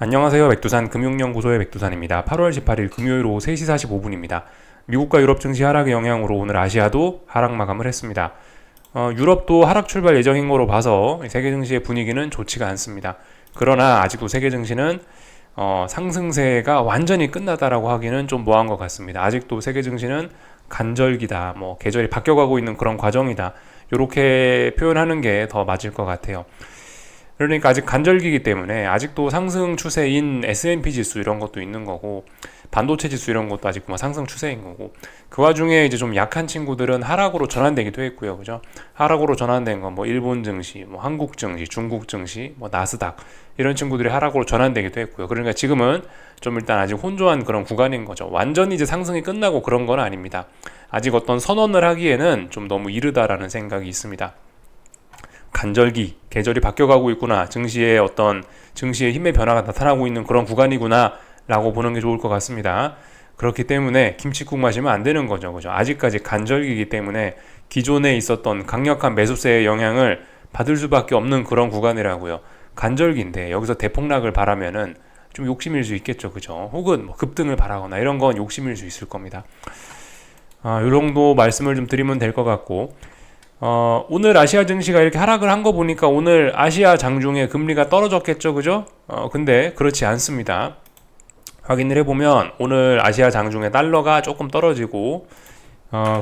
안녕하세요. 백두산 금융연구소의 백두산입니다. 8월 18일 금요일 오후 3시 45분입니다. 미국과 유럽 증시 하락의 영향으로 오늘 아시아도 하락 마감을 했습니다. 유럽도 하락 출발 예정인 거로 봐서 세계 증시의 분위기는 좋지가 않습니다. 그러나 아직도 세계 증시는 상승세가 완전히 끝나다라고 하기는 좀 뭐한 것 같습니다. 아직도 세계 증시는 간절기다, 계절이 바뀌어가고 있는 그런 과정이다. 이렇게 표현하는 게 더 맞을 것 같아요. 그러니까 아직 간절기이기 때문에 아직도 상승 추세인 S&P 지수 이런 것도 있는 거고, 반도체 지수 이런 것도 아직 상승 추세인 거고, 그 와중에 이제 좀 약한 친구들은 하락으로 전환되기도 했고요. 그죠? 하락으로 전환된 건 일본 증시, 한국 증시, 중국 증시, 나스닥 이런 친구들이 하락으로 전환되기도 했고요. 그러니까 지금은 좀 일단 아직 혼조한 그런 구간인 거죠. 완전히 이제 상승이 끝나고 그런 건 아닙니다. 아직 어떤 선언을 하기에는 좀 너무 이르다라는 생각이 있습니다. 간절기, 계절이 바뀌어가고 있구나, 증시의 힘의 변화가 나타나고 있는 그런 구간이구나 라고 보는 게 좋을 것 같습니다. 그렇기 때문에 김칫국 마시면 안 되는 거죠. 그죠? 아직까지 간절기이기 때문에 기존에 있었던 강력한 매수세의 영향을 받을 수밖에 없는 그런 구간이라고요. 간절기인데 여기서 대폭락을 바라면은 좀 욕심일 수 있겠죠. 그죠? 혹은 급등을 바라거나 이런 건 욕심일 수 있을 겁니다. 이 정도 말씀을 좀 드리면 될 것 같고, 오늘 아시아 증시가 이렇게 하락을 한 거 보니까 오늘 아시아 장중에 금리가 떨어졌겠죠, 그죠? 근데 그렇지 않습니다. 확인을 해보면 오늘 아시아 장중에 달러가 조금 떨어지고,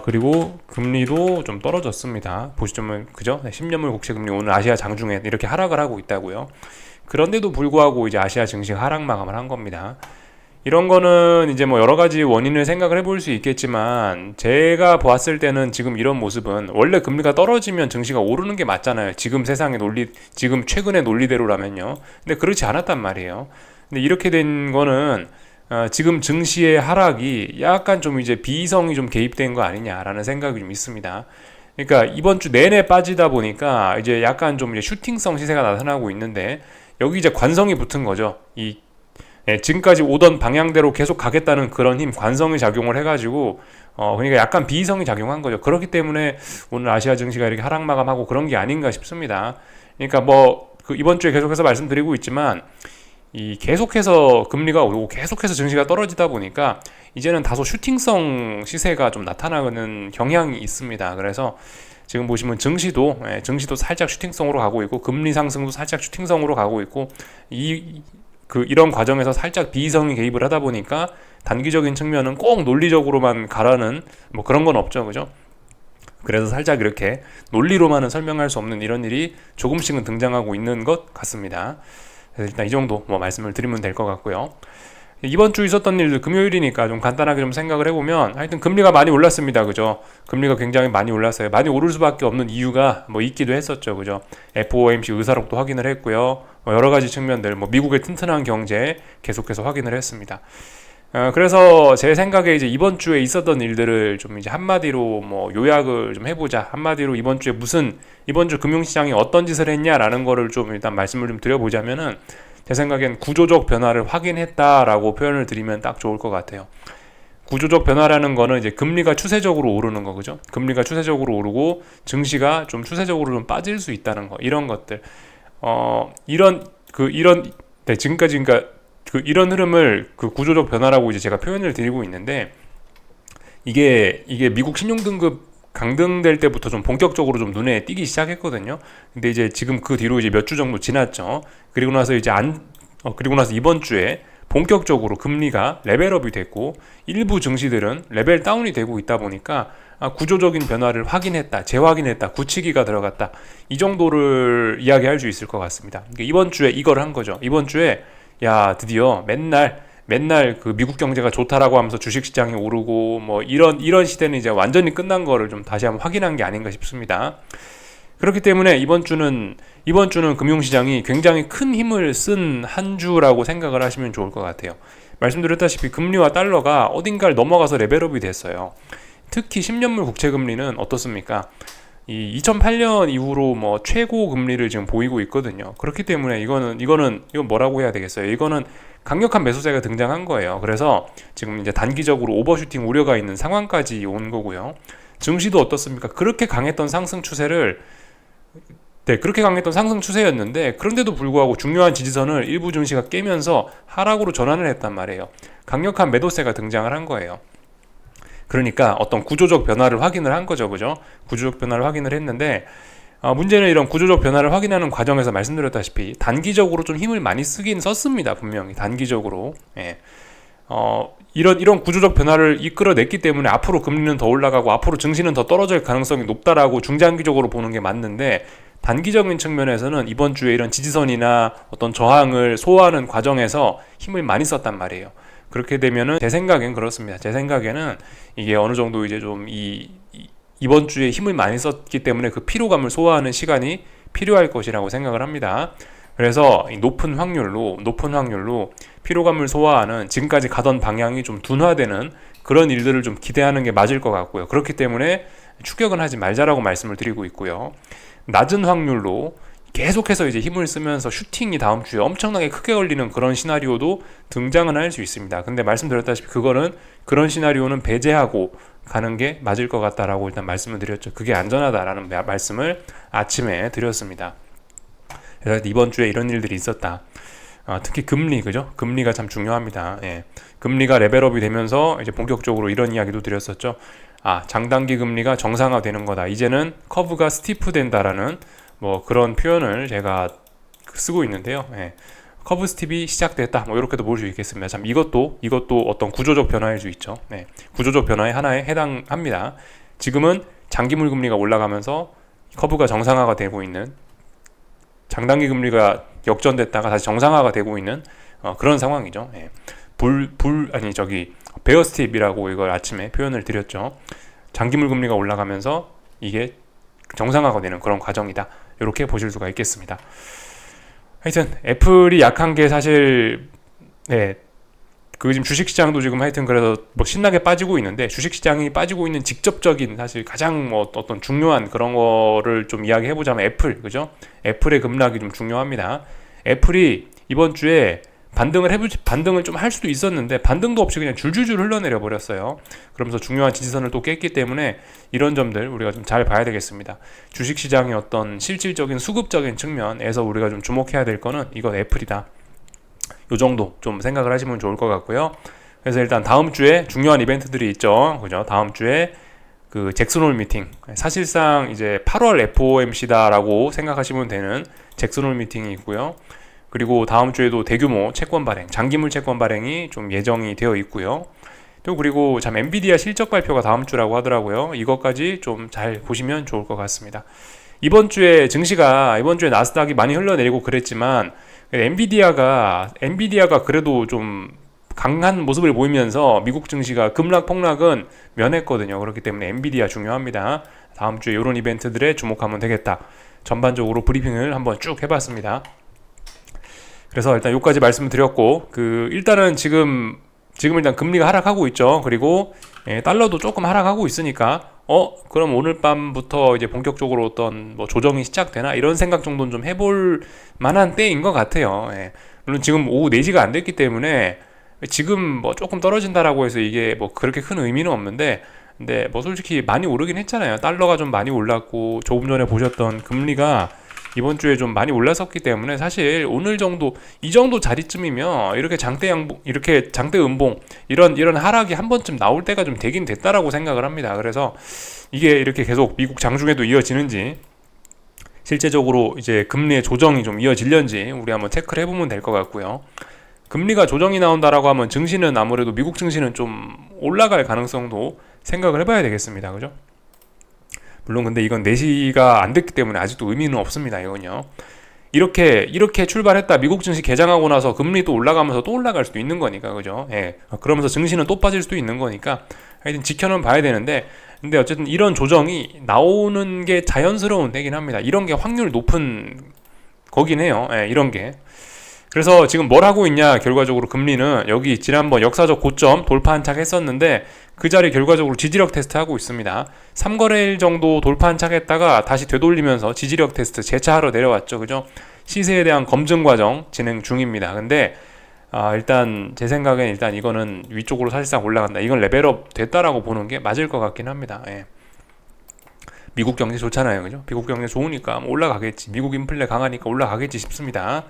그리고 금리도 좀 떨어졌습니다. 보시면, 그죠? 10년물 국채 금리 오늘 아시아 장중에 이렇게 하락을 하고 있다고요. 그런데도 불구하고 이제 아시아 증시가 하락 마감을 한 겁니다. 이런 거는 이제 여러 가지 원인을 생각을 해볼 수 있겠지만, 제가 보았을 때는 지금 이런 모습은 원래 금리가 떨어지면 증시가 오르는 게 맞잖아요. 지금 최근의 논리대로라면요. 근데 그렇지 않았단 말이에요. 근데 이렇게 된 거는 지금 증시의 하락이 약간 좀 이제 비이성이 좀 개입된 거 아니냐라는 생각이 좀 있습니다. 그러니까 이번 주 내내 빠지다 보니까 이제 약간 좀 이제 슈팅성 시세가 나타나고 있는데, 여기 이제 관성이 붙은 거죠. 지금까지 오던 방향대로 계속 가겠다는 그런 힘, 관성이 작용을 해가지고, 그러니까 약간 비이성이 작용한 거죠. 그렇기 때문에 오늘 아시아 증시가 이렇게 하락 마감하고 그런 게 아닌가 싶습니다. 그러니까 이번 주에 계속해서 말씀드리고 있지만, 계속해서 금리가 오르고 계속해서 증시가 떨어지다 보니까 이제는 다소 슈팅성 시세가 좀 나타나는 경향이 있습니다. 그래서 지금 보시면 증시도 살짝 슈팅성으로 가고 있고, 금리 상승도 살짝 슈팅성으로 가고 있고, 이런 과정에서 살짝 비이성이 개입을 하다 보니까 단기적인 측면은 꼭 논리적으로만 가라는 그런 건 없죠. 그죠? 그래서 살짝 이렇게 논리로만은 설명할 수 없는 이런 일이 조금씩은 등장하고 있는 것 같습니다. 그래서 일단 이 정도 말씀을 드리면 될 것 같고요. 이번 주 있었던 일들, 금요일이니까 좀 간단하게 좀 생각을 해보면, 하여튼 금리가 많이 올랐습니다. 그죠? 금리가 굉장히 많이 올랐어요. 많이 오를 수밖에 없는 이유가 있기도 했었죠. 그죠? FOMC 의사록도 확인을 했고요. 여러 가지 측면들, 미국의 튼튼한 경제 계속해서 확인을 했습니다. 그래서 제 생각에 이제 이번 주에 있었던 일들을 좀 이제 한마디로 요약을 좀 해보자. 한마디로 이번 주 금융시장이 어떤 짓을 했냐라는 거를 좀 일단 말씀을 좀 드려보자면은, 제 생각엔 구조적 변화를 확인했다라고 표현을 드리면 딱 좋을 것 같아요. 구조적 변화라는 거는 이제 금리가 추세적으로 오르는 거, 그죠? 금리가 추세적으로 오르고 증시가 좀 추세적으로 좀 빠질 수 있다는 거, 이런 것들. 지금까지 그러니까 이런 흐름을 구조적 변화라고 이제 제가 표현을 드리고 있는데, 이게 미국 신용등급 강등될 때부터 좀 본격적으로 좀 눈에 띄기 시작했거든요. 근데 이제 지금 그 뒤로 이제 몇 주 정도 지났죠. 그리고 나서 이번 주에 본격적으로 금리가 레벨업이 됐고, 일부 증시들은 레벨 다운이 되고 있다 보니까 구조적인 변화를 확인했다, 재확인했다, 굳히기가 들어갔다, 이 정도를 이야기할 수 있을 것 같습니다. 그러니까 이번 주에 이걸 한 거죠. 이번 주에 드디어 맨날 그 미국 경제가 좋다라고 하면서 주식시장이 오르고 이런 시대는 이제 완전히 끝난 거를 좀 다시 한번 확인한 게 아닌가 싶습니다. 그렇기 때문에 이번 주는 금융시장이 굉장히 큰 힘을 쓴 한 주라고 생각을 하시면 좋을 것 같아요. 말씀드렸다시피 금리와 달러가 어딘가를 넘어가서 레벨업이 됐어요. 특히 10년물 국채 금리는 어떻습니까? 2008년 이후로 최고 금리를 지금 보이고 있거든요. 그렇기 때문에 이건 뭐라고 해야 되겠어요? 이거는 강력한 매수세가 등장한 거예요. 그래서 지금 이제 단기적으로 오버슈팅 우려가 있는 상황까지 온 거고요. 증시도 어떻습니까? 그렇게 강했던 상승 추세를 네, 그렇게 강했던 상승 추세였는데 그런데도 불구하고 중요한 지지선을 일부 증시가 깨면서 하락으로 전환을 했단 말이에요. 강력한 매도세가 등장을 한 거예요. 그러니까 어떤 구조적 변화를 확인을 한 거죠, 그죠? 구조적 변화를 확인을 했는데 문제는 이런 구조적 변화를 확인하는 과정에서 말씀드렸다시피 단기적으로 좀 힘을 많이 쓰긴 썼습니다, 분명히 단기적으로. 예. 이런 구조적 변화를 이끌어냈기 때문에 앞으로 금리는 더 올라가고 앞으로 증시는 더 떨어질 가능성이 높다라고 중장기적으로 보는 게 맞는데 단기적인 측면에서는 이번 주에 이런 지지선이나 어떤 저항을 소화하는 과정에서 힘을 많이 썼단 말이에요. 그렇게 되면은 제 생각엔 그렇습니다. 제 생각에는 이게 어느 정도 이제 좀 이번 주에 힘을 많이 썼기 때문에 그 피로감을 소화하는 시간이 필요할 것이라고 생각을 합니다. 그래서 높은 확률로 피로감을 소화하는 지금까지 가던 방향이 좀 둔화되는 그런 일들을 좀 기대하는 게 맞을 것 같고요. 그렇기 때문에 추격은 하지 말자라고 말씀을 드리고 있고요. 낮은 확률로 계속해서 이제 힘을 쓰면서 슈팅이 다음 주에 엄청나게 크게 걸리는 그런 시나리오도 등장은 할 수 있습니다. 근데 말씀드렸다시피 그런 시나리오는 배제하고 가는 게 맞을 것 같다라고 일단 말씀을 드렸죠. 그게 안전하다라는 말씀을 아침에 드렸습니다. 그래서 이번 주에 이런 일들이 있었다. 특히 금리, 그죠? 금리가 참 중요합니다. 예. 금리가 레벨업이 되면서 이제 본격적으로 이런 이야기도 드렸었죠. 장단기 금리가 정상화되는 거다. 이제는 커브가 스티프 된다라는 뭐 그런 표현을 제가 쓰고 있는데요. 예. 커브 스팁이 시작됐다. 뭐 이렇게도 볼 수 있겠습니다. 참 이것도 어떤 구조적 변화일 수 있죠. 네. 구조적 변화의 하나에 해당합니다. 지금은 장기물 금리가 올라가면서 커브가 정상화가 되고 있는 장단기 금리가 역전됐다가 다시 정상화가 되고 있는 그런 상황이죠. 예. 베어 스팁이라고 이걸 아침에 표현을 드렸죠. 장기물 금리가 올라가면서 이게 정상화가 되는 그런 과정이다. 이렇게 보실 수가 있겠습니다. 하여튼 애플이 약한 게 사실 지금 주식시장도 지금 하여튼 그래서 뭐 신나게 빠지고 있는데 주식시장이 빠지고 있는 직접적인 사실 가장 뭐 어떤 중요한 그런 거를 좀 이야기해보자면 애플, 그죠? 애플의 급락이 좀 중요합니다. 애플이 이번 주에 반등을 좀 할 수도 있었는데 반등도 없이 그냥 줄줄줄 흘러내려 버렸어요. 그러면서 중요한 지지선을 또 깼기 때문에 이런 점들 우리가 좀 잘 봐야 되겠습니다. 주식시장의 어떤 실질적인 수급적인 측면에서 우리가 좀 주목해야 될 거는 이건 애플이다. 요 정도 좀 생각을 하시면 좋을 것 같고요. 그래서 일단 다음 주에 중요한 이벤트들이 있죠. 그죠? 다음 주에 그 잭슨홀 미팅. 사실상 이제 8월 FOMC다라고 생각하시면 되는 잭슨홀 미팅이 있고요. 그리고 다음 주에도 대규모 채권 발행, 장기물 채권 발행이 좀 예정이 되어 있고요. 또 그리고 참 엔비디아 실적 발표가 다음 주라고 하더라고요. 이것까지 좀 잘 보시면 좋을 것 같습니다. 이번 주에 나스닥이 많이 흘러내리고 그랬지만 엔비디아가 그래도 좀 강한 모습을 보이면서 미국 증시가 급락 폭락은 면했거든요. 그렇기 때문에 엔비디아 중요합니다. 다음 주에 이런 이벤트들에 주목하면 되겠다. 전반적으로 브리핑을 한번 쭉 해봤습니다. 그래서 일단 여기까지 말씀을 드렸고 일단은 지금 일단 금리가 하락하고 있죠. 그리고 달러도 조금 하락하고 있으니까 그럼 오늘 밤부터 이제 본격적으로 어떤 뭐 조정이 시작되나 이런 생각 정도는 좀 해볼 만한 때인 것 같아요. 물론 지금 오후 4시가 안 됐기 때문에 지금 뭐 조금 떨어진다라고 해서 이게 뭐 그렇게 큰 의미는 없는데 근데 뭐 솔직히 많이 오르긴 했잖아요. 달러가 좀 많이 올랐고 조금 전에 보셨던 금리가 이번 주에 좀 많이 올랐었기 때문에 사실 오늘 정도 이 정도 자리쯤이면 이렇게 장대 음봉 이런 하락이 한 번쯤 나올 때가 좀 되긴 됐다라고 생각을 합니다. 그래서 이게 이렇게 계속 미국 장중에도 이어지는지 실제적으로 이제 금리의 조정이 좀 이어질는지 우리 한번 체크를 해보면 될 것 같고요. 금리가 조정이 나온다라고 하면 증시는 아무래도 미국 증시는 좀 올라갈 가능성도 생각을 해봐야 되겠습니다. 그죠? 물론 근데 이건 4시가 안 됐기 때문에 아직도 의미는 없습니다. 이건요. 이렇게 출발했다 미국 증시 개장하고 나서 금리 또 올라가면서 또 올라갈 수도 있는 거니까, 그죠? 그러면서 증시는 또 빠질 수도 있는 거니까 하여튼 지켜는 봐야 되는데 근데 어쨌든 이런 조정이 나오는 게 자연스러운 때긴 합니다. 이런 게 확률 높은 거긴 해요. 이런 게. 그래서 지금 뭘 하고 있냐, 결과적으로 금리는 여기 지난번 역사적 고점 돌파 한착 했었는데 그 자리 결과적으로 지지력 테스트 하고 있습니다. 3거래일 정도 돌파 한착 했다가 다시 되돌리면서 지지력 테스트 재차하러 내려왔죠. 그죠? 시세에 대한 검증 과정 진행 중입니다. 근데 일단 제 생각엔 일단 이거는 위쪽으로 사실상 올라간다. 이건 레벨업 됐다라고 보는 게 맞을 것 같긴 합니다. 미국 경제 좋잖아요, 그죠? 미국 경제 좋으니까 뭐 올라가겠지. 미국 인플레 강하니까 올라가겠지 싶습니다.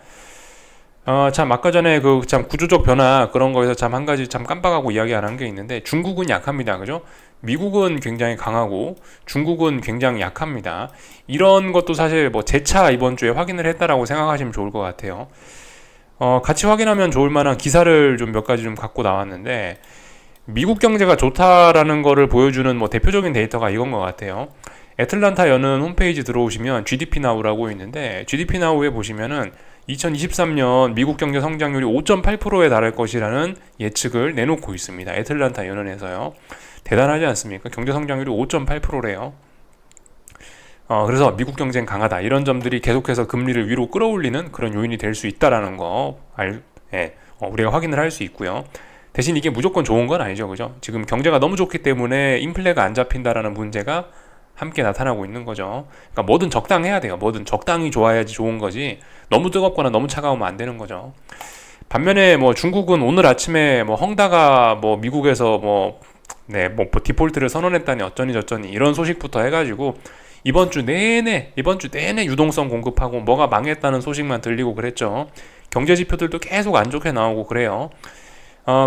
참 아까 전에 그 참 구조적 변화 그런 거에서 참 한 가지 참 깜빡하고 이야기 안 한 게 있는데 중국은 약합니다, 그죠? 미국은 굉장히 강하고 중국은 굉장히 약합니다. 이런 것도 사실 뭐 재차 이번 주에 확인을 했다라고 생각하시면 좋을 것 같아요. 같이 확인하면 좋을 만한 기사를 좀 몇 가지 좀 갖고 나왔는데 미국 경제가 좋다라는 거를 보여주는 뭐 대표적인 데이터가 이건 것 같아요. 애틀란타 연은 홈페이지 들어오시면 GDP Now라고 있는데 GDP Now에 보시면은 2023년 미국 경제 성장률이 5.8%에 달할 것이라는 예측을 내놓고 있습니다. 애틀란타 연은에서요. 대단하지 않습니까? 경제 성장률이 5.8%래요. 그래서 미국 경쟁 강하다. 이런 점들이 계속해서 금리를 위로 끌어올리는 그런 요인이 될 수 있다라는 거 우리가 확인을 할 수 있고요. 대신 이게 무조건 좋은 건 아니죠, 그죠? 지금 경제가 너무 좋기 때문에 인플레가 안 잡힌다라는 문제가 함께 나타나고 있는 거죠. 그러니까 뭐든 적당해야 돼요. 뭐든 적당히 좋아야지 좋은 거지. 너무 뜨겁거나 너무 차가우면 안 되는 거죠. 반면에 뭐 중국은 오늘 아침에 뭐 헝다가 뭐 미국에서 뭐 디폴트를 선언했다니 어쩌니 저쩌니 이런 소식부터 해가지고 이번 주 내내 유동성 공급하고 뭐가 망했다는 소식만 들리고 그랬죠. 경제 지표들도 계속 안 좋게 나오고 그래요.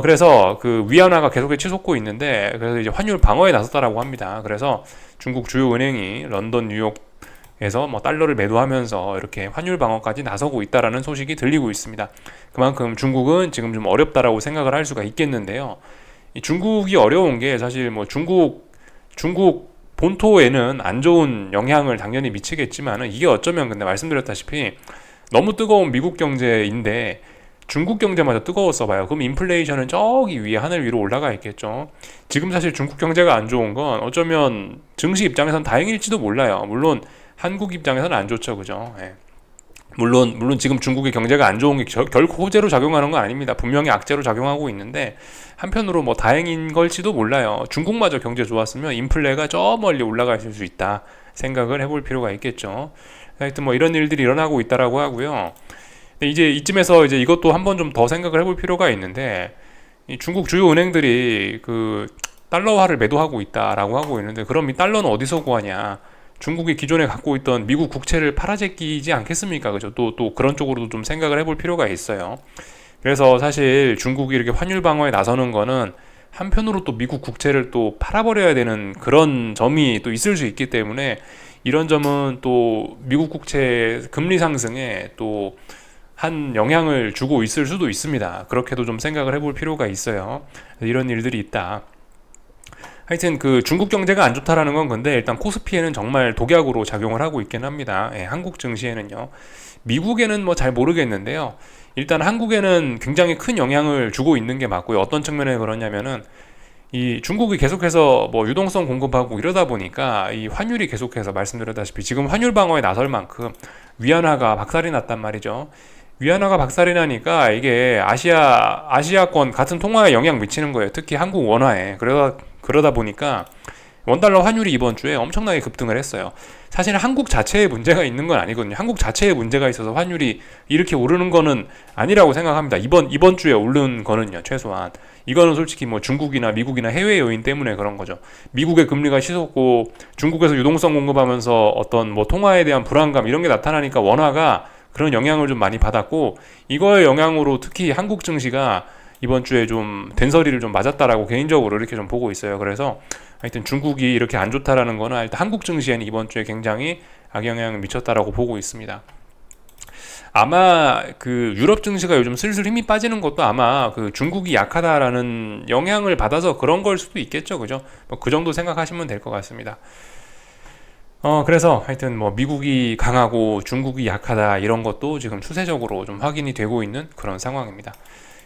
그래서 그 위안화가 계속 치솟고 있는데 그래서 이제 환율 방어에 나섰다라고 합니다. 그래서 중국 주요 은행이 런던, 뉴욕에서 뭐 달러를 매도하면서 이렇게 환율 방어까지 나서고 있다라는 소식이 들리고 있습니다. 그만큼 중국은 지금 좀 어렵다라고 생각을 할 수가 있겠는데요. 이 중국이 어려운 게 사실 뭐 중국 본토에는 안 좋은 영향을 당연히 미치겠지만은 이게 어쩌면 근데 말씀드렸다시피 너무 뜨거운 미국 경제인데 중국 경제마저 뜨거웠어 봐요. 그럼 인플레이션은 저기 위에 하늘 위로 올라가 있겠죠. 지금 사실 중국 경제가 안 좋은 건 어쩌면 증시 입장에선 다행일지도 몰라요. 물론 한국 입장에서는 안 좋죠, 그죠? 예. 물론 지금 중국의 경제가 안 좋은 게 결코 호재로 작용하는 건 아닙니다. 분명히 악재로 작용하고 있는데 한편으로 뭐 다행인 걸지도 몰라요. 중국마저 경제 좋았으면 인플레가 저 멀리 올라가 있을 수 있다 생각을 해볼 필요가 있겠죠. 하여튼 뭐 이런 일들이 일어나고 있다라고 하고요. 이제 이쯤에서 이제 이것도 한번 좀 더 생각을 해볼 필요가 있는데 이 중국 주요 은행들이 그 달러화를 매도하고 있다라고 하고 있는데 그럼 이 달러는 어디서 구하냐? 중국이 기존에 갖고 있던 미국 국채를 팔아제끼지 않겠습니까? 그죠? 또 그런 쪽으로도 좀 생각을 해볼 필요가 있어요. 그래서 사실 중국이 이렇게 환율 방어에 나서는 거는 한편으로 또 미국 국채를 또 팔아버려야 되는 그런 점이 또 있을 수 있기 때문에 이런 점은 또 미국 국채 금리 상승에 또 한 영향을 주고 있을 수도 있습니다. 그렇게도 좀 생각을 해볼 필요가 있어요. 이런 일들이 있다. 하여튼 그 중국 경제가 안 좋다라는 건 근데 일단 코스피에는 정말 독약으로 작용을 하고 있긴 합니다. 예, 한국 증시에는요. 미국에는 뭐 잘 모르겠는데요. 일단 한국에는 굉장히 큰 영향을 주고 있는 게 맞고요. 어떤 측면에 그러냐면은 이 중국이 계속해서 뭐 유동성 공급하고 이러다 보니까 이 환율이 계속해서 말씀드렸다시피 지금 환율 방어에 나설 만큼 위안화가 박살이 났단 말이죠. 위안화가 박살이 나니까 이게 아시아권 같은 통화에 영향 미치는 거예요. 특히 한국 원화에. 그러다 보니까 원달러 환율이 이번 주에 엄청나게 급등을 했어요. 사실 한국 자체에 문제가 있는 건 아니거든요. 한국 자체에 문제가 있어서 환율이 이렇게 오르는 거는 아니라고 생각합니다. 이번 주에 오른 거는요, 최소한. 이거는 솔직히 뭐 중국이나 미국이나 해외 요인 때문에 그런 거죠. 미국의 금리가 치솟고 중국에서 유동성 공급하면서 어떤 뭐 통화에 대한 불안감 이런 게 나타나니까 원화가 그런 영향을 좀 많이 받았고 이거의 영향으로 특히 한국 증시가 이번 주에 좀 된서리를 좀 맞았다라고 개인적으로 이렇게 좀 보고 있어요. 그래서 하여튼 중국이 이렇게 안 좋다라는 거는 일단 한국 증시에는 이번 주에 굉장히 악영향을 미쳤다라고 보고 있습니다. 아마 그 유럽 증시가 요즘 슬슬 힘이 빠지는 것도 아마 그 중국이 약하다라는 영향을 받아서 그런 걸 수도 있겠죠, 그죠? 뭐 그 정도 생각하시면 될 것 같습니다. 그래서 하여튼 뭐 미국이 강하고 중국이 약하다 이런 것도 지금 추세적으로 좀 확인이 되고 있는 그런 상황입니다.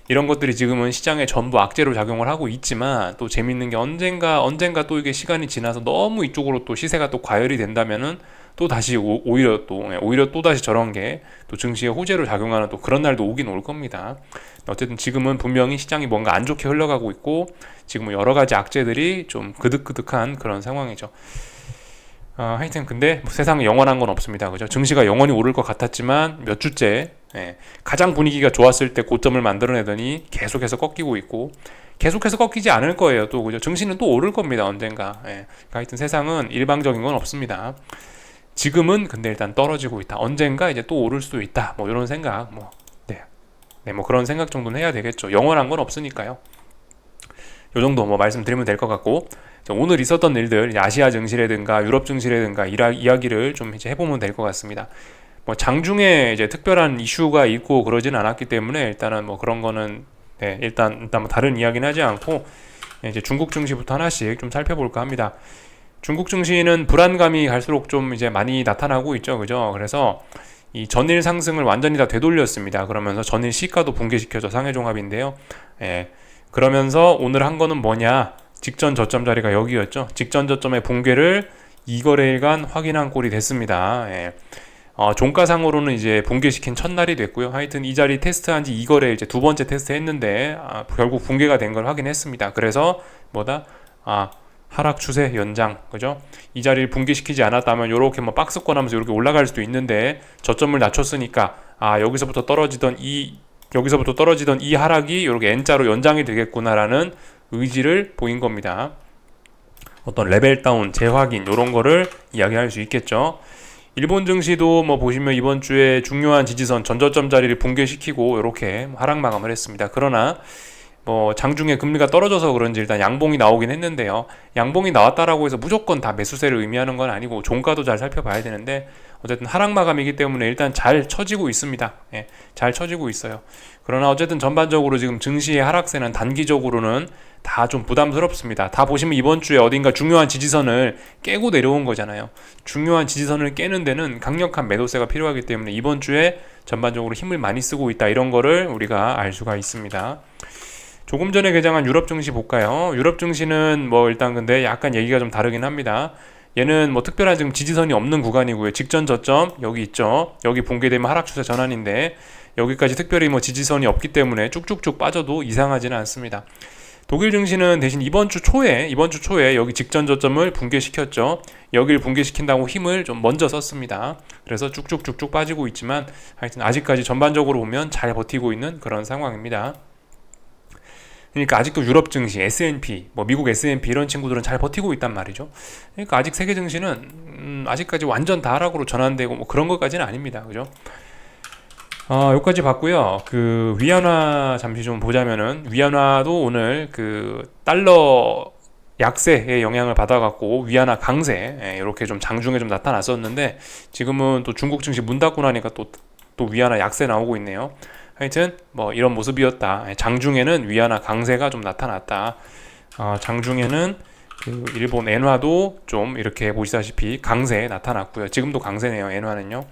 이런 것들이 지금은 시장에 전부 악재로 작용을 하고 있지만 또 재밌는 게 언젠가 또 이게 시간이 지나서 너무 이쪽으로 또 시세가 또 과열이 된다면은 또 다시 오히려 또 다시 저런 게 또 증시에 호재로 작용하는 또 그런 날도 오긴 올 겁니다. 어쨌든 지금은 분명히 시장이 뭔가 안 좋게 흘러가고 있고 지금은 여러 가지 악재들이 좀 그득그득한 그런 상황이죠. 하여튼 근데 뭐 세상에 영원한 건 없습니다. 그죠? 증시가 영원히 오를 것 같았지만 몇 주째 가장 분위기가 좋았을 때 고점을 만들어내더니 계속해서 꺾이고 있고 계속해서 꺾이지 않을 거예요. 또 그죠? 증시는 또 오를 겁니다. 언젠가. 그러니까 하여튼 세상은 일방적인 건 없습니다. 지금은 근데 일단 떨어지고 있다. 언젠가 이제 또 오를 수도 있다. 뭐 이런 생각 뭐 그런 생각 정도는 해야 되겠죠. 영원한 건 없으니까요. 요 정도 뭐 말씀드리면 될 것 같고 오늘 있었던 일들 아시아 증시라든가 유럽 증시라든가 이야기를 좀 이제 해보면 될 것 같습니다. 뭐 장중에 이제 특별한 이슈가 있고 그러진 않았기 때문에 일단은 뭐 그런 거는 일단 뭐 다른 이야기는 하지 않고 이제 중국 증시부터 하나씩 좀 살펴볼까 합니다. 중국 증시는 불안감이 갈수록 좀 이제 많이 나타나고 있죠, 그죠? 그래서 이 전일 상승을 완전히 다 되돌렸습니다. 그러면서 전일 시가도 붕괴시켜줘 상해종합인데요. 그러면서 오늘 한 거는 뭐냐? 직전 저점 자리가 여기였죠. 직전 저점의 붕괴를 2거래일간 확인한 꼴이 됐습니다. 종가상으로는 이제 붕괴시킨 첫날이 됐고요. 하여튼 이 자리 테스트한 지 2거래 이제 두 번째 테스트 했는데 결국 붕괴가 된 걸 확인했습니다. 그래서 하락 추세 연장, 그죠? 이 자리를 붕괴시키지 않았다면 요렇게 뭐 박스권 하면서 이렇게 올라갈 수도 있는데 저점을 낮췄으니까 여기서부터 떨어지던 이 하락이 이렇게 N자로 연장이 되겠구나라는 의지를 보인 겁니다. 어떤 레벨 다운, 재확인 이런 거를 이야기할 수 있겠죠. 일본 증시도 뭐 보시면 이번 주에 중요한 지지선 전저점 자리를 붕괴시키고 이렇게 하락 마감을 했습니다. 그러나 뭐 장중에 금리가 떨어져서 그런지 일단 양봉이 나오긴 했는데요. 양봉이 나왔다라고 해서 무조건 다 매수세를 의미하는 건 아니고 종가도 잘 살펴봐야 되는데 어쨌든 하락 마감이기 때문에 일단 잘 쳐지고 있습니다. 잘 쳐지고 있어요. 그러나 어쨌든 전반적으로 지금 증시의 하락세는 단기적으로는 다 좀 부담스럽습니다. 다 보시면 이번 주에 어딘가 중요한 지지선을 깨고 내려온 거잖아요. 중요한 지지선을 깨는 데는 강력한 매도세가 필요하기 때문에 이번 주에 전반적으로 힘을 많이 쓰고 있다. 이런 거를 우리가 알 수가 있습니다. 조금 전에 개장한 유럽 증시 볼까요? 유럽 증시는 뭐 일단 근데 약간 얘기가 좀 다르긴 합니다. 얘는 뭐 특별한 지금 지지선이 없는 구간이고요. 직전 저점 여기 있죠. 여기 붕괴되면 하락 추세 전환인데 여기까지 특별히 뭐 지지선이 없기 때문에 쭉쭉쭉 빠져도 이상하지는 않습니다. 독일 증시는 대신 이번 주 초에 여기 직전 저점을 붕괴시켰죠. 여기를 붕괴시킨다고 힘을 좀 먼저 썼습니다. 그래서 쭉쭉쭉쭉 빠지고 있지만 하여튼 아직까지 전반적으로 보면 잘 버티고 있는 그런 상황입니다. 그러니까 아직도 유럽 증시, S&P, 뭐 미국 S&P 이런 친구들은 잘 버티고 있단 말이죠. 그러니까 아직 세계 증시는 아직까지 완전 다하락으로 전환되고 뭐 그런 것까지는 아닙니다. 그죠? 여기까지 봤고요. 그 위안화 잠시 좀 보자면은 위안화도 오늘 그 달러 약세의 영향을 받아갖고 위안화 강세 이렇게 좀 장중에 좀 나타났었는데 지금은 또 중국 증시 문 닫고 나니까 또 위안화 약세 나오고 있네요. 하여튼 뭐 이런 모습이었다. 장중에는 위안화 강세가 좀 나타났다. 장중에는 그 일본 엔화도 좀 이렇게 보시다시피 강세 나타났고요. 지금도 강세네요. 엔화는요.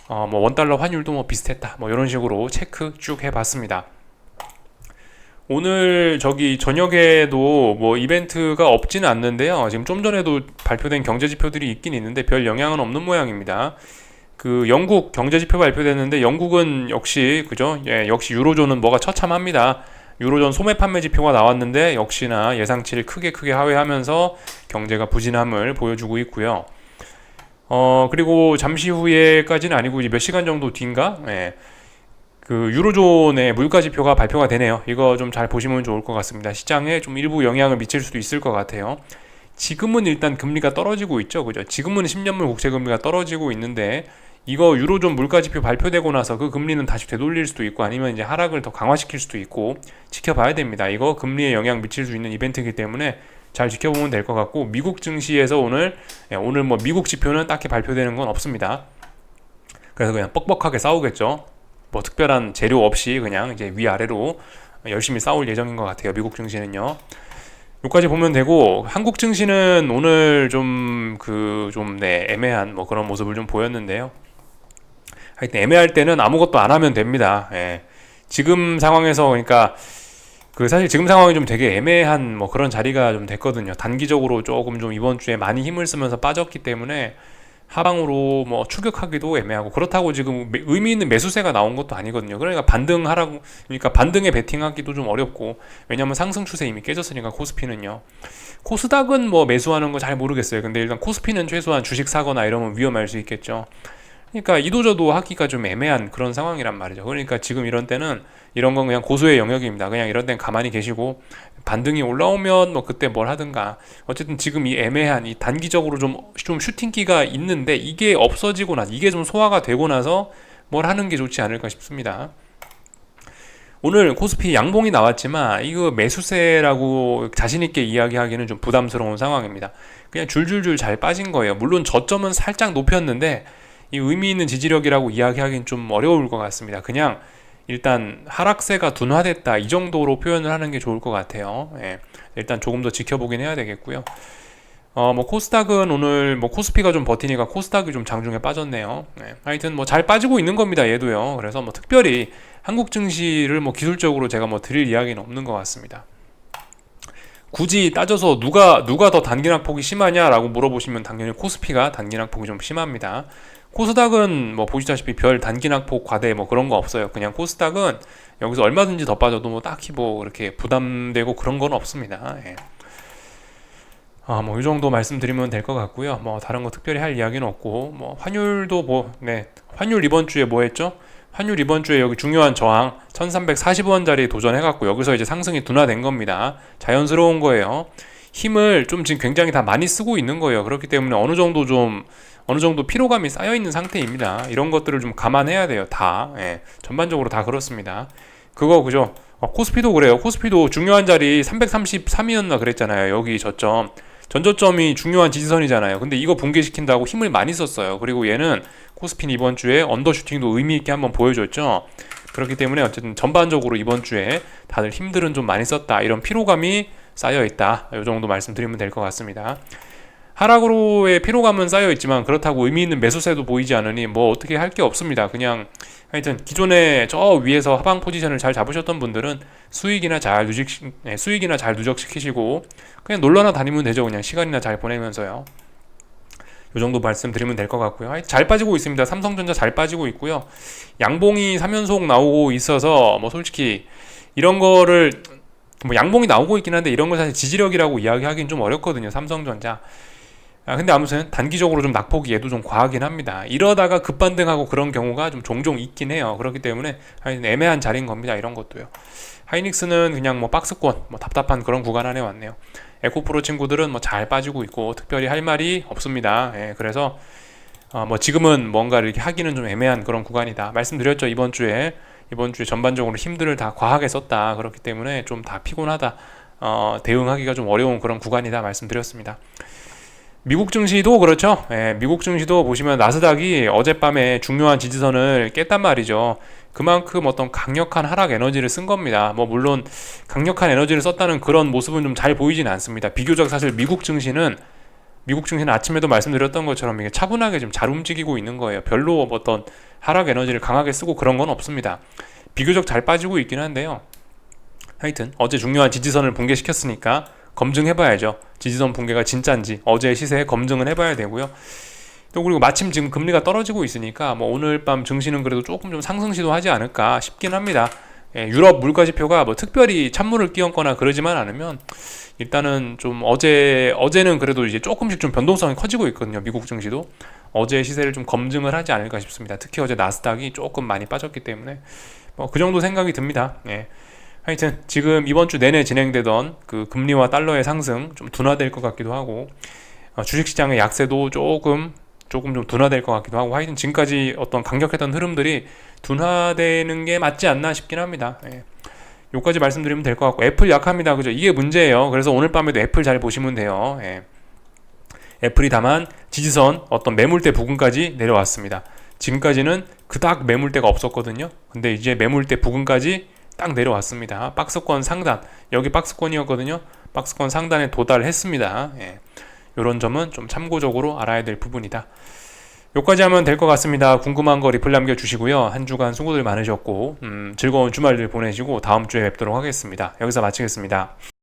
뭐 원달러 환율도 뭐 비슷했다. 뭐 이런 식으로 체크 쭉 해봤습니다. 오늘 저녁에도 뭐 이벤트가 없지는 않는데요. 지금 좀 전에도 발표된 경제 지표들이 있긴 있는데 별 영향은 없는 모양입니다. 그 영국 경제 지표 발표됐는데 영국은 역시 그죠? 역시 유로존은 뭐가 처참합니다. 유로존 소매 판매 지표가 나왔는데 역시나 예상치를 크게 하회하면서 경제가 부진함을 보여주고 있고요. 그리고 잠시 후에까지는 아니고 이제 몇 시간 정도 뒤인가? 그 유로존의 물가 지표가 발표가 되네요. 이거 좀 잘 보시면 좋을 것 같습니다. 시장에 좀 일부 영향을 미칠 수도 있을 것 같아요. 지금은 일단 금리가 떨어지고 있죠. 그죠? 지금은 10년물 국채 금리가 떨어지고 있는데 이거 유로존 물가지표 발표되고 나서 그 금리는 다시 되돌릴 수도 있고 아니면 이제 하락을 더 강화시킬 수도 있고 지켜봐야 됩니다. 이거 금리에 영향 미칠 수 있는 이벤트이기 때문에 잘 지켜보면 될 것 같고 미국 증시에서 오늘 뭐 미국 지표는 딱히 발표되는 건 없습니다. 그래서 그냥 뻑뻑하게 싸우겠죠. 뭐 특별한 재료 없이 그냥 이제 위아래로 열심히 싸울 예정인 것 같아요. 미국 증시는요. 여기까지 보면 되고 한국 증시는 오늘 좀 애매한 뭐 그런 모습을 좀 보였는데요. 하여튼 애매할 때는 아무것도 안 하면 됩니다. 지금 상황에서 그러니까 사실 지금 상황이 좀 되게 애매한 뭐 그런 자리가 좀 됐거든요. 단기적으로 조금 좀 이번 주에 많이 힘을 쓰면서 빠졌기 때문에 하방으로 뭐 추격하기도 애매하고, 그렇다고 지금 의미 있는 매수세가 나온 것도 아니거든요. 그러니까 반등하라고, 그러니까 반등에 베팅하기도 좀 어렵고, 왜냐면 상승 추세 이미 깨졌으니까 코스피는요. 코스닥은 뭐 매수하는 거 잘 모르겠어요. 근데 일단 코스피는 최소한 주식 사거나 이러면 위험할 수 있겠죠. 그러니까 이도저도 하기가 좀 애매한 그런 상황이란 말이죠. 그러니까 지금 이런 때는 이런 건 그냥 고수의 영역입니다. 그냥 이런 때는 가만히 계시고, 반등이 올라오면 뭐 그때 뭘 하든가. 어쨌든 지금 이 애매한, 이 단기적으로 좀 슈팅기가 있는데 이게 없어지고 나서, 이게 좀 소화가 되고 나서 뭘 하는 게 좋지 않을까 싶습니다. 오늘 코스피 양봉이 나왔지만 이거 매수세라고 자신있게 이야기하기는 좀 부담스러운 상황입니다. 그냥 줄줄줄 잘 빠진 거예요. 물론 저점은 살짝 높였는데 이 의미 있는 지지력이라고 이야기하기는 좀 어려울 것 같습니다. 그냥 일단 하락세가 둔화됐다, 이 정도로 표현을 하는 게 좋을 것 같아요. 예. 일단 조금 더 지켜보긴 해야 되겠고요. 뭐 코스닥은 오늘 뭐 코스피가 좀 버티니까 코스닥이 좀 장중에 빠졌네요. 네. 하여튼 뭐 잘 빠지고 있는 겁니다, 얘도요. 그래서 뭐 특별히 한국 증시를 뭐 기술적으로 제가 뭐 드릴 이야기는 없는 것 같습니다. 굳이 따져서 누가 더 단기낙폭이 심하냐라고 물어보시면 당연히 코스피가 단기낙폭이 좀 심합니다. 코스닥은 뭐 보시다시피 별 단기낙폭 과대 뭐 그런 거 없어요. 그냥 코스닥은 여기서 얼마든지 더 빠져도 뭐 딱히 뭐 그렇게 부담되고 그런 건 없습니다. 예. 뭐 이 정도 말씀드리면 될 것 같고요. 뭐 다른 거 특별히 할 이야기는 없고, 뭐 환율도 뭐, 네, 환율 이번 주에 뭐 했죠? 환율 이번 주에 여기 중요한 저항 1340원짜리 도전해갖고 여기서 이제 상승이 둔화된 겁니다. 자연스러운 거예요. 힘을 좀 지금 굉장히 다 많이 쓰고 있는 거예요. 그렇기 때문에 어느 정도 피로감이 쌓여 있는 상태입니다. 이런 것들을 좀 감안해야 돼요. 다. 예, 전반적으로 다 그렇습니다. 그죠? 코스피도 그래요. 코스피도 중요한 자리 333이었나 그랬잖아요. 여기 저점. 전저점이 중요한 지지선이잖아요. 근데 이거 붕괴시킨다고 힘을 많이 썼어요. 그리고 얘는 코스피는 이번 주에 언더슈팅도 의미 있게 한번 보여줬죠. 그렇기 때문에 어쨌든 전반적으로 이번 주에 다들 힘들은 좀 많이 썼다, 이런 피로감이 쌓여 있다, 이 정도 말씀드리면 될 것 같습니다. 하락으로의 피로감은 쌓여 있지만 그렇다고 의미 있는 매수세도 보이지 않으니 뭐 어떻게 할 게 없습니다. 그냥 하여튼 기존에 저 위에서 하방 포지션을 잘 잡으셨던 분들은 수익이나 잘 누적시키시고 그냥 놀러나 다니면 되죠. 그냥 시간이나 잘 보내면서요. 이 정도 말씀드리면 될 것 같고요. 잘 빠지고 있습니다. 삼성전자 잘 빠지고 있고요. 양봉이 3연속 나오고 있어서 뭐 솔직히 이런 거를 뭐 양봉이 나오고 있긴 한데 이런 걸 사실 지지력이라고 이야기하기는 좀 어렵거든요. 삼성전자. 근데 아무튼 단기적으로 좀 낙폭이 얘도 좀 과하긴 합니다. 이러다가 급반등하고 그런 경우가 좀 종종 있긴 해요. 그렇기 때문에 애매한 자리인 겁니다. 이런 것도요. 하이닉스는 그냥 뭐 박스권, 뭐 답답한 그런 구간 안에 왔네요. 에코프로 친구들은 뭐 잘 빠지고 있고 특별히 할 말이 없습니다. 예, 그래서 뭐 지금은 뭔가 이렇게 하기는 좀 애매한 그런 구간이다. 말씀드렸죠. 이번 주에 전반적으로 힘들을 다 과하게 썼다. 그렇기 때문에 좀 다 피곤하다. 대응하기가 좀 어려운 그런 구간이다 말씀드렸습니다. 미국 증시도 그렇죠. 예, 미국 증시도 보시면 나스닥이 어젯밤에 중요한 지지선을 깼단 말이죠. 그만큼 어떤 강력한 하락 에너지를 쓴 겁니다. 뭐 물론 강력한 에너지를 썼다는 그런 모습은 좀 잘 보이지는 않습니다. 비교적 사실 미국 증시는 아침에도 말씀드렸던 것처럼 이게 차분하게 좀 잘 움직이고 있는 거예요. 별로 어떤 하락 에너지를 강하게 쓰고 그런 건 없습니다. 비교적 잘 빠지고 있긴 한데요. 하여튼 어제 중요한 지지선을 붕괴시켰으니까 검증해봐야죠. 지지선 붕괴가 진짜인지 어제의 시세에 검증을 해봐야 되고요. 또 그리고 마침 지금 금리가 떨어지고 있으니까 뭐 오늘 밤 증시는 그래도 조금 좀 상승 시도하지 않을까 싶긴 합니다. 예, 유럽 물가지표가 뭐 특별히 찬물을 끼얹거나 그러지만 않으면 일단은 좀 어제는 그래도 이제 조금씩 좀 변동성이 커지고 있거든요. 미국 증시도 어제의 시세를 좀 검증을 하지 않을까 싶습니다. 특히 어제 나스닥이 조금 많이 빠졌기 때문에 뭐 그 정도 생각이 듭니다. 예. 하여튼 지금 이번 주 내내 진행되던 그 금리와 달러의 상승 좀 둔화될 것 같기도 하고 주식시장의 약세도 조금 좀 둔화될 것 같기도 하고, 하여튼 지금까지 어떤 강력했던 흐름들이 둔화되는 게 맞지 않나 싶긴 합니다. 예. 요까지 말씀드리면 될 것 같고, 애플 약합니다. 그죠? 이게 문제예요. 그래서 오늘 밤에도 애플 잘 보시면 돼요. 예. 애플이 다만 지지선 어떤 매물대 부근까지 내려왔습니다. 지금까지는 그닥 매물대가 없었거든요. 근데 이제 매물대 부근까지 딱 내려왔습니다. 박스권 상단, 여기 박스권이었거든요. 박스권 상단에 도달했습니다. 예. 이런 점은 좀 참고적으로 알아야 될 부분이다. 여기까지 하면 될 것 같습니다. 궁금한 거 리플 남겨주시고요. 한 주간 수고들 많으셨고 즐거운 주말들 보내시고 다음 주에 뵙도록 하겠습니다. 여기서 마치겠습니다.